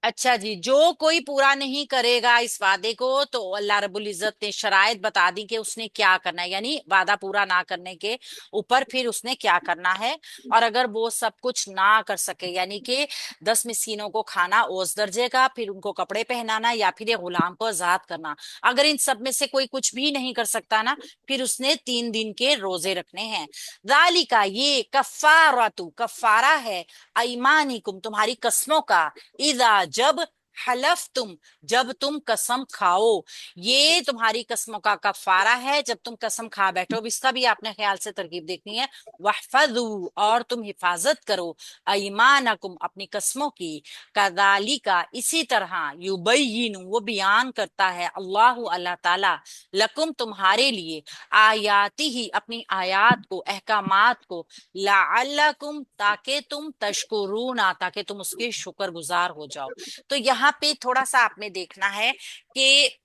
अच्छा जी, जो कोई पूरा नहीं करेगा इस वादे को तो अल्लाह रब्बुल इज्जत ने शराइत बता दी कि उसने क्या करना है, यानी वादा पूरा ना करने के ऊपर फिर उसने क्या करना है। और अगर वो सब कुछ ना कर सके, यानी कि 10 मिस्कीनों को खाना ओस दर्जे का, फिर उनको कपड़े पहनाना, या फिर ये गुलाम को आजाद करना, अगर इन सब में से कोई कुछ भी नहीं कर सकता ना, फिर उसने 3 दिन के रोजे रखने हैं। जालिका, ये कफ्फारातु, कफ्फारा है, अईमानिकुम, तुम्हारी कस्मों का, इदा, जब, हलफ तुम, जब तुम कसम खाओ। ये तुम्हारी कस्मों का कफारा है जब तुम कसम खा बैठो। अब इसका भी आपने ख्याल से तरकीब देखनी है। वहफजू, और तुम हिफाजत करो, अईमानकुम, अपनी कस्मों की, कदालिका, इसी तरह, युबय्यिनु, वो बयान करता है, अल्लाह, अल्लाह ताला, लकुम, तुम्हारे लिए, आयाती ही, अपनी आयात को, अहकामात को, लअल्लकुम, ताकि तुम तशकुरूना, ताकि तुम उसके शुक्रगुजार हो जाओ। तो यहाँ पे थोड़ा सा आपने देखना है कि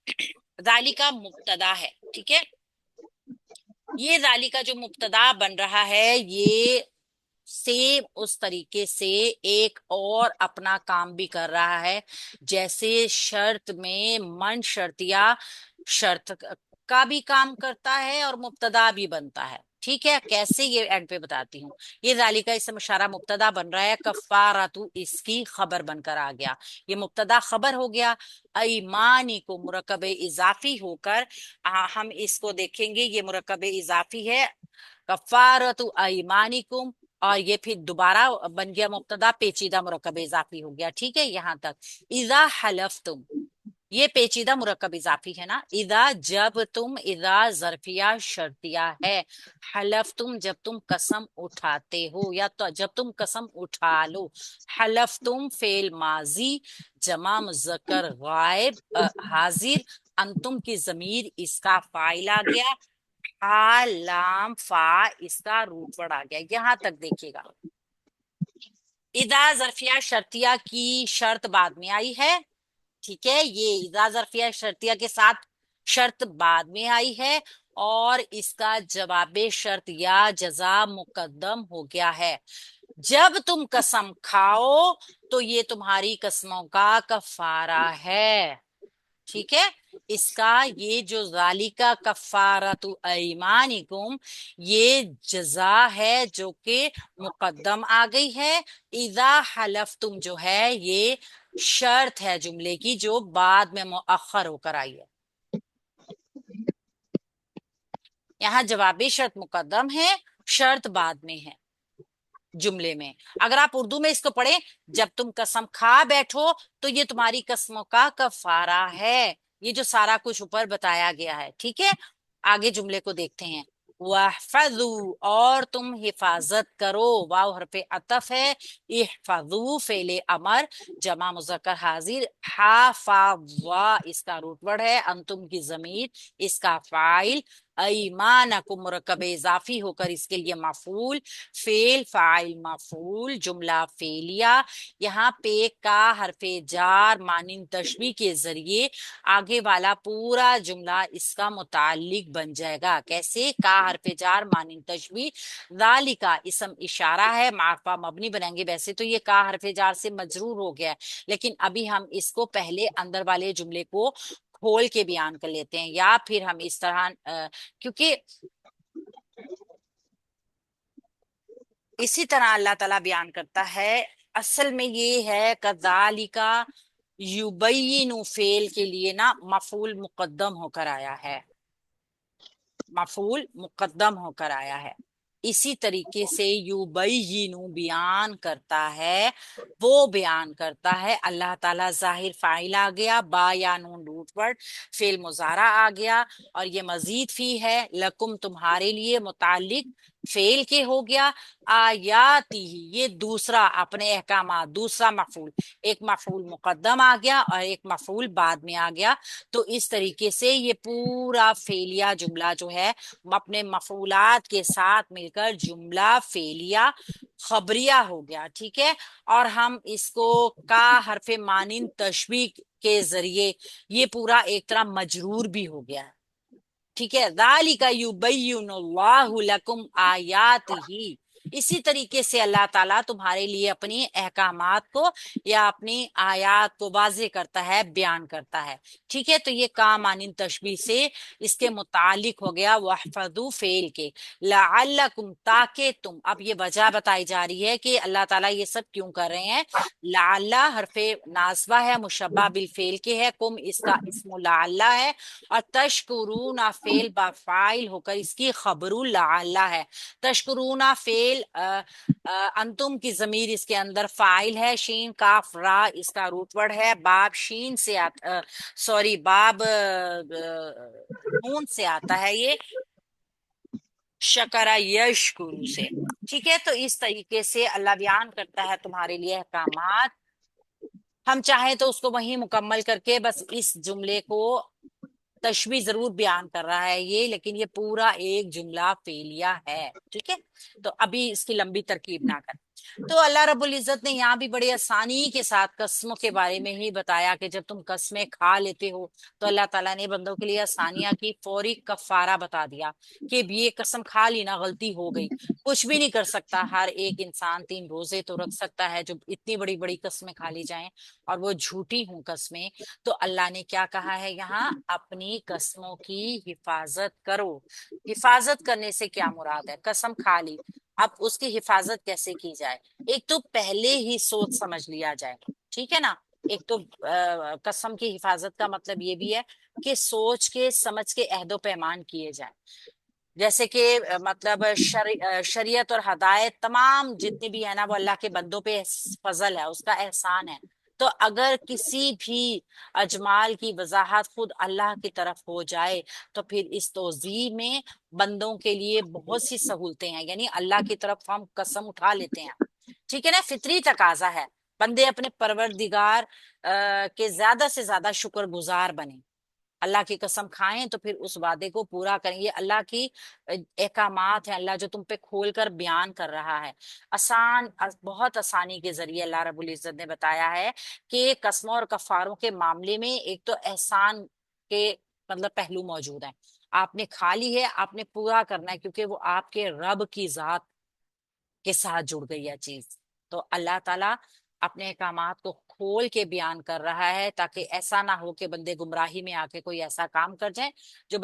जालिका मुब्तदा है, ठीक है। ये जालिका जो मुब्तदा बन रहा है, ये सेम उस तरीके से एक और अपना काम भी कर रहा है। जैसे शर्त में मन शर्तिया, शर्त का भी काम करता है और मुब्तदा भी बनता है, ठीक है। कैसे, ये एंड पे बताती हूँ। ये जालिका इसम इशारा मुब्तदा बन रहा है, कफ्फारातु इसकी खबर बनकर आ गया। ये मुब्तदा खबर हो गया। ईमानी को मुरकब इजाफी होकर हम इसको देखेंगे, ये मुरकब इजाफी है, कफ्फारतु अयमानिकुम। और ये फिर दोबारा बन गया मुब्तदा, पेचीदा मुरक्कब इजाफी हो गया, ठीक है यहाँ तक। इजा हलफ्तुम, ये पेचीदा मुरक्कब इजाफी है ना। इदा, जब तुम, इदा जरफिया शर्तिया है, हलफ तुम, जब तुम कसम उठाते हो, या तो जब तुम कसम उठा लो। हलफ तुम फेल माजी, जमा मुजक्कर गायब, हाजिर, अंतुम की जमीर इसका फाइल आ गया, हा लाम फा इसका रूट वर्ड आ गया। यहां तक देखिएगा। इदा जरफिया शर्तिया की शर्त बाद में आई है, ठीक है। ये इदा जरफिया शर्तिया के साथ शर्त बाद में आई है, और इसका जवाबे शर्त या जजा मुकद्दम हो गया है। जब तुम कसम खाओ तो ये तुम्हारी कसमों का कफारा है, ठीक है। इसका ये जो जालिका कफ्फारतु अयमानिकुम, ये जजा है जो कि मुकद्दम आ गई है। इजा हलफ तुम जो है, ये शर्त है जुमले की जो बाद में मुअख्खर होकर आई है। यहाँ जवाबी शर्त मुकद्दम है, शर्त बाद में है जुमले में। अगर आप उर्दू में इसको पढ़ें, जब तुम कसम खा बैठो तो ये तुम्हारी कसमों का कफारा है। ये जो सारा कुछ ऊपर बताया गया है, ठीक है। आगे जुमले को देखते हैं। वहफजू, और तुम हिफाजत करो, वाव हरफे अतफ है। इहफजू फेले अमर, जमा मुजक्कर हाजिर, हाफावा इसका रूट वर्ड है, अंतुम की जमीर इसका फाइल, ईमानकुम मुरक्कब इजाफी होकर इसके लिए मफूल, फेल फाइल मफूल, जुमला फेलिया। यहाँ पे का हरफे जार मानिन तशबी के जरिए आगे वाला पूरा जुमला इसका मुतालिक बन जाएगा। कैसे, का हरफे जार मानिन तशबी, जालिका इसम इशारा है, मारफा मबनी बनाएंगे। वैसे तो ये का हरफे जार से मजरूर हो गया है, लेकिन अभी हम इसको पहले अंदर वाले जुमले को खोल के बयान कर लेते हैं, या फिर हम इस तरह क्योंकि इसी तरह अल्लाह ताला बयान करता है। असल में ये है, कज़ालिका युबय्यिनु फेल के लिए ना मफूल मुकद्दम होकर आया है, मफूल मुकद्दम होकर आया है। इसी तरीके से युबय्यिनु बयान करता है, वो बयान करता है। अल्लाह ताला जाहिर फाइल आ गया, बा या नून रूट वर्ड, फेल मुजारा आ गया, और ये मजीद फी है, लकुम तुम्हारे लिए, मुतालिक फेल के हो गया। आयाती, ये दूसरा अपने अहकामात, दूसरा मफूल, एक मफूल मुकद्दम आ गया और एक मफूल बाद में आ गया। तो इस तरीके से ये पूरा फेलिया जुमला जो है अपने मफूलात के साथ मिलकर जुमला फेलिया खबरिया हो गया, ठीक है। और हम इसको का हरफे मानिन तशबीह के जरिए ये पूरा एक तरह मजरूर भी हो गया है, ठीक है। ज़ालिका युबय्यिनुल्लाहु लकुम आयातिही, इसी तरीके से अल्लाह ताला तुम्हारे लिए अपनी अहकामात को या अपनी आयात को वाज़ेह करता है, बयान करता है। ठीक है, तो ये काम आनिन तशबीह से इसके मुतालिक हो गया वहफदू फेल के, लअल्लकुम ताकि तुम, अब ये वजह बताई जा रही है कि अल्लाह ताला ये सब क्यों कर रहे हैं। लअल्ला हरफे नासबा है, मुशब्बा बिल फेल के है, कुम इसका इस्मु लअल्ला है, और तशकुरूना फेल बा फाइल होकर इसकी खबरू लअल्ला है। तशकुरूना फेल अंतुम की जमीर इसके अंदर फाइल है, शीन काफ रा इसका रूट वर्ड है, बाब शीन से आता, सॉरी बाब नून से आता है ये, शकरा यशकुरू से। ठीक है, तो इस तरीके से अल्लाह बयान करता है तुम्हारे लिए अहकामात। हम चाहे तो उसको वहीं मुकम्मल करके बस इस जुमले को तशबीह जरूर बयान कर रहा है ये, लेकिन ये पूरा एक जुमला फेलिया है। ठीक है, तो अभी इसकी लंबी तरकीब ना कर। तो अल्लाह रब्बुल इज्जत ने यहाँ भी बड़ी आसानी के साथ कस्मों के बारे में ही बताया कि जब तुम कस्में खा लेते हो तो अल्लाह ताला ने बंदों के लिए आसानियां की, फौरी कफारा बता दिया कि अब ये कसम खा ली ना, गलती हो गई, कुछ भी नहीं कर सकता। हर एक इंसान 3 रोजे तो रख सकता है, जो इतनी बड़ी बड़ी कस्में खा ली जाएं और वो झूठी हूं कस्में। तो अल्लाह ने क्या कहा है यहाँ, अपनी कस्मों की हिफाजत करो। हिफाजत करने से क्या मुराद है, कसम खा ली, अब उसकी हिफाजत कैसे की जाए। एक तो पहले ही सोच समझ लिया जाए, ठीक है ना। एक तो कसम की हिफाजत का मतलब ये भी है कि सोच के समझ के अहदो पैमान किए जाए। जैसे कि मतलब शरीयत और हदायत तमाम जितनी भी है ना, वो अल्लाह के बंदों पे फजल है, उसका एहसान है। तो अगर किसी भी अजमाल की वजाहत खुद अल्लाह की तरफ हो जाए तो फिर इस तौज़ी में बंदों के लिए बहुत सी सहूलतें हैं, यानी अल्लाह की तरफ हम कसम उठा लेते हैं। ठीक है ना, फितरी तकाजा है बंदे अपने परवरदिगार के ज्यादा से ज्यादा शुक्रगुजार बने, अल्लाह की कसम खाएं तो फिर उस वादे को पूरा करें। ये अल्लाह की अहकामात है, अल्लाह जो तुम पे खोल कर बयान कर रहा है। बहुत आसानी के जरिए अल्लाह रब्बुल इज्जत ने बताया है कि कस्मों और कफारों के मामले में एक तो एहसान के मतलब पहलू मौजूद है। आपने खा ली है, आपने पूरा करना है, क्योंकि वो आपके रब की जात के साथ जुड़ गई है चीज। तो अल्लाह ताला अपने अहकामात को खोल के बयान कर रहा है ताकि ऐसा ना हो कि बंदे गुमराही में आके कोई ऐसा काम कर जाए जो